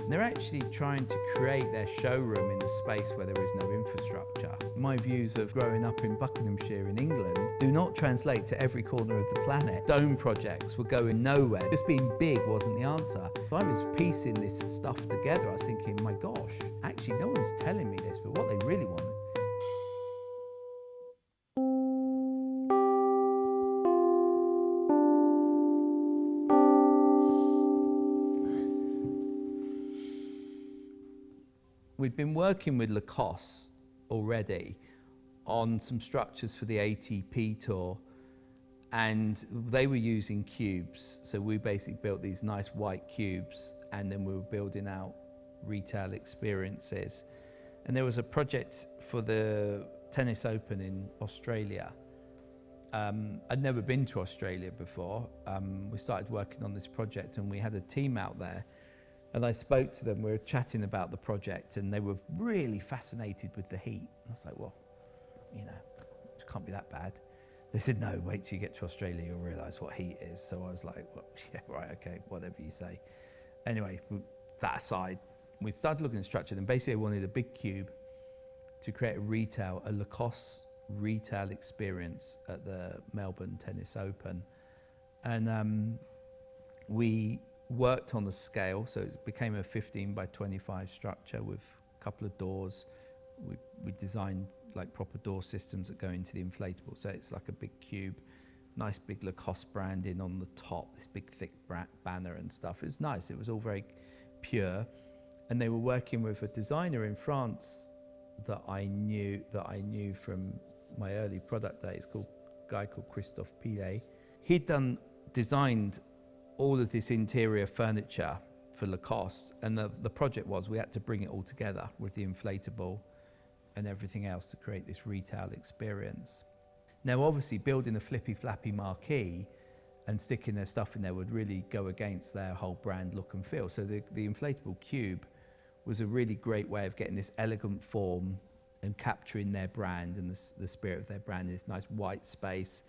And they're actually trying to create their showroom in a space where there is no infrastructure. My views of growing up in Buckinghamshire in England do not translate to every corner of the planet. Dome projects were going nowhere. Just being big wasn't the answer. I was piecing this stuff together. I was thinking, my gosh, actually no one's telling me this, but what they really want. We'd been working with Lacoste already on some structures for the ATP tour, and they were using cubes. So we basically built these nice white cubes, and then we were building out retail experiences. And there was a project for the Tennis Open in Australia. I'd never been to Australia before. We started working on this project and we had a team out there. And I spoke to them, we were chatting about the project, and they were really fascinated with the heat. And I was like, well, you know, it can't be that bad. They said, no, wait till you get to Australia, you'll realise what heat is. So I was like, well, yeah, right, okay, whatever you say. Anyway, that aside, we started looking at structure, and basically I wanted a big cube to create a Lacoste retail experience at the Melbourne Tennis Open. And we worked on the scale, so it became a 15 by 25 structure with a couple of doors. We designed like proper door systems that go into the inflatable, so it's like a big cube, nice big Lacoste branding on the top, this big thick banner and stuff. It was nice, it was all very pure. And they were working with a designer in France that I knew from my early product days, a guy called Christophe Pilet. He'd designed all of this interior furniture for Lacoste, and the project was we had to bring it all together with the inflatable and everything else to create this retail experience. Now obviously building a flippy flappy marquee and sticking their stuff in there would really go against their whole brand look and feel. So the inflatable cube was a really great way of getting this elegant form and capturing their brand and the spirit of their brand in this nice white space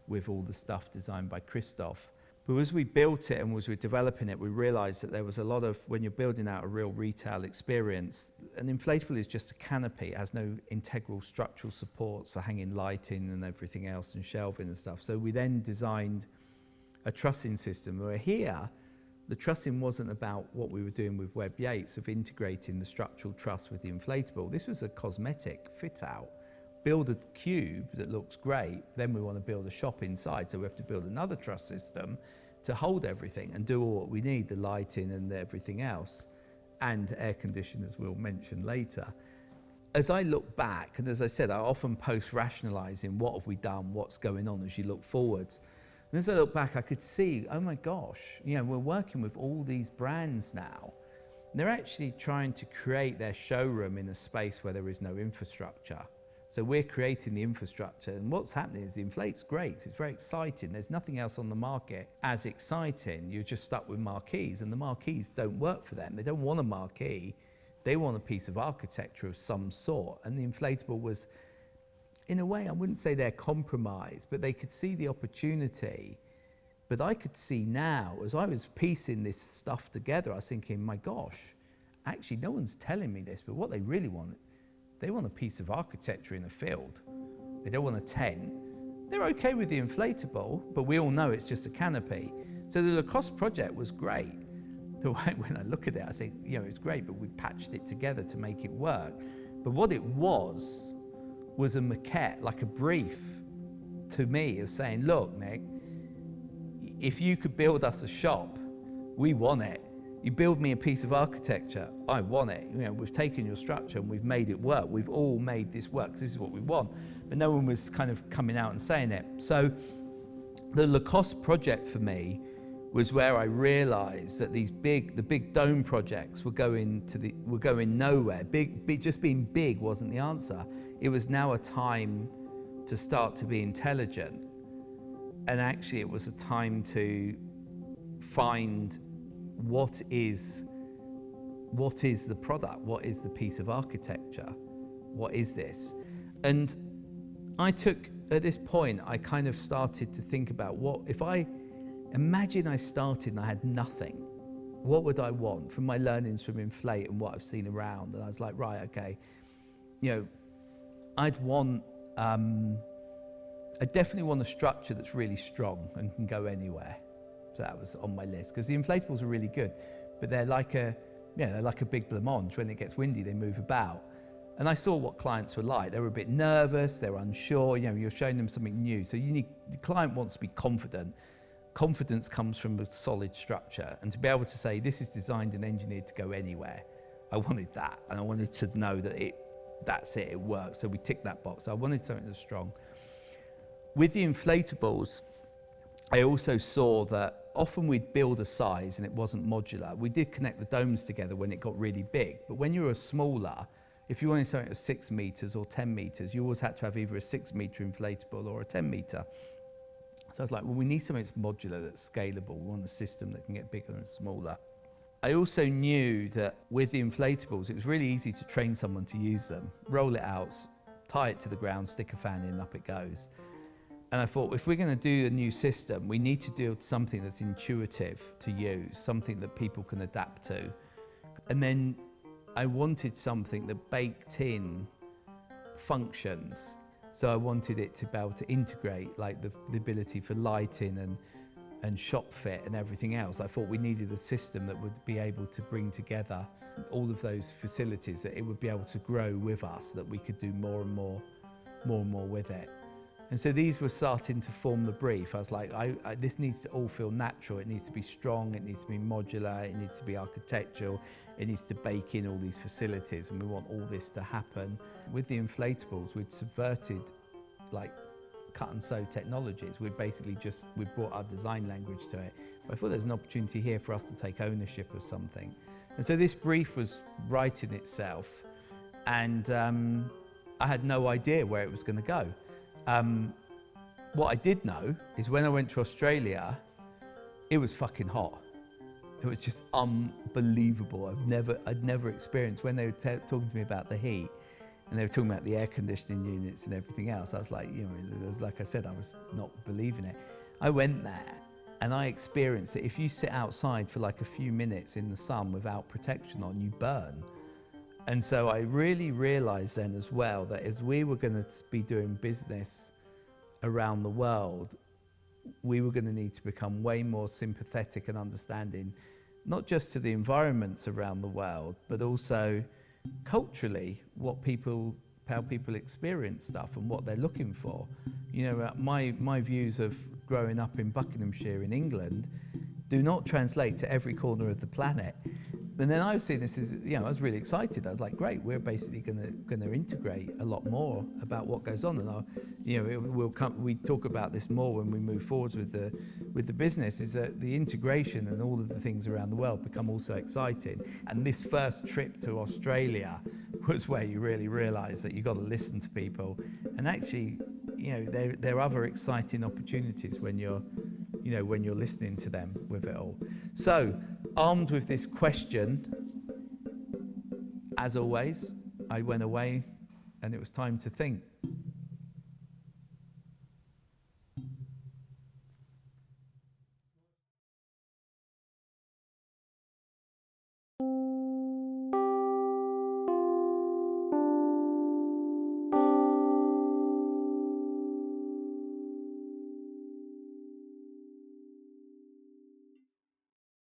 with all the stuff designed by Christophe. But as we built it and as we were developing it, we realized that there was a lot of, when you're building out a real retail experience, an inflatable is just a canopy. It has no integral structural supports for hanging lighting and everything else and shelving and stuff. So we then designed a trussing system where here, the trussing wasn't about what we were doing with Webb Yates of integrating the structural truss with the inflatable. This was a cosmetic fit out. Build a cube that looks great, then we want to build a shop inside, so we have to build another truss system to hold everything and do all what we need, the lighting and everything else, and air conditioners we'll mention later. As I look back, and as I said, I often post-rationalising what have we done, what's going on as you look forwards. And as I look back, I could see, oh my gosh, you know, we're working with all these brands now. And they're actually trying to create their showroom in a space where there is no infrastructure. So we're creating the infrastructure, and what's happening is the Inflate's great, it's very exciting. There's nothing else on the market as exciting. You're just stuck with marquees, and the marquees don't work for them. They don't want a marquee, they want a piece of architecture of some sort. And the inflatable was, in a way, I wouldn't say they're compromised, but they could see the opportunity. But I could see now, as I was piecing this stuff together, I was thinking, my gosh, actually no one's telling me this, but what they really want, they want a piece of architecture in a field. They don't want a tent. They're okay with the inflatable, but we all know it's just a canopy. So the Lacoste project was great. When I look at it, I think, you know, it's great, but we patched it together to make it work. But what it was a maquette, like a brief to me of saying, look, Nick, if you could build us a shop, we want it. You build me a piece of architecture, I want it. You know, we've taken your structure and we've made it work. We've all made this work, 'cause this is what we want. But no one was kind of coming out and saying it. So the Lacoste project for me was where I realized that the big dome projects were going nowhere. Just being big wasn't the answer. It was now a time to start to be intelligent. And actually it was a time to find what is the product? What is the piece of architecture? What is this? And at this point, I kind of started to think about imagine I started and I had nothing. what would I want from my learnings from Inflate and what I've seen around? And I was like, right, okay, I'd want, I definitely want a structure that's really strong and can go anywhere. So that was on my list, because the inflatables are really good, but they're like a big blancmange. When it gets windy, they move about. And I saw what clients were like. They were a bit nervous, they were unsure, you're showing them something new. So the client wants to be confident. Confidence comes from a solid structure, and to be able to say, this is designed and engineered to go anywhere. I wanted that, and I wanted to know that that's it, it works. So we ticked that box. I wanted something that's strong. With the inflatables, I also saw that often we'd build a size and it wasn't modular. We did connect the domes together when it got really big, but when you were smaller, if you wanted something that was 6 meters or 10 meters, you always had to have either a 6 meter inflatable or a 10 meter. So I was like, well, we need something that's modular, that's scalable. We want a system that can get bigger and smaller. I also knew that with the inflatables, it was really easy to train someone to use them. Roll it out, tie it to the ground, stick a fan in, up it goes. And I thought, if we're going to do a new system, we need to do something that's intuitive to use, something that people can adapt to. And then I wanted something that baked in functions. So I wanted it to be able to integrate, like the ability for lighting and shop fit and everything else. I thought we needed a system that would be able to bring together all of those facilities, that it would be able to grow with us, that we could do more and more with it. And so these were starting to form the brief. I was like, this needs to all feel natural. It needs to be strong. It needs to be modular. It needs to be architectural. It needs to bake in all these facilities. And we want all this to happen. With the inflatables, we'd subverted like cut and sew technologies. We brought our design language to it. But I thought there's an opportunity here for us to take ownership of something. And so this brief was writing itself. And I had no idea where it was going to go. What I did know is when I went to Australia, it was fucking hot. It was just unbelievable. I'd never experienced, when they were talking to me about the heat and they were talking about the air conditioning units and everything else, I was like, it was like I said, I was not believing it. I went there and I experienced it. If you sit outside for like a few minutes in the sun without protection on, you burn. And so I really realized then as well that as we were going to be doing business around the world, we were going to need to become way more sympathetic and understanding, not just to the environments around the world, but also culturally, how people experience stuff and what they're looking for. My views of growing up in Buckinghamshire in England do not translate to every corner of the planet. And then I was seeing this as, I was really excited. I was like, great, we're basically going to integrate a lot more about what goes on. And we talk about this more when we move forwards with the business, is that the integration and all of the things around the world become also exciting. And this first trip to Australia was where you really realize that you've got to listen to people. And actually, there are other exciting opportunities when you're listening to them with it all. So, armed with this question, as always, I went away and it was time to think.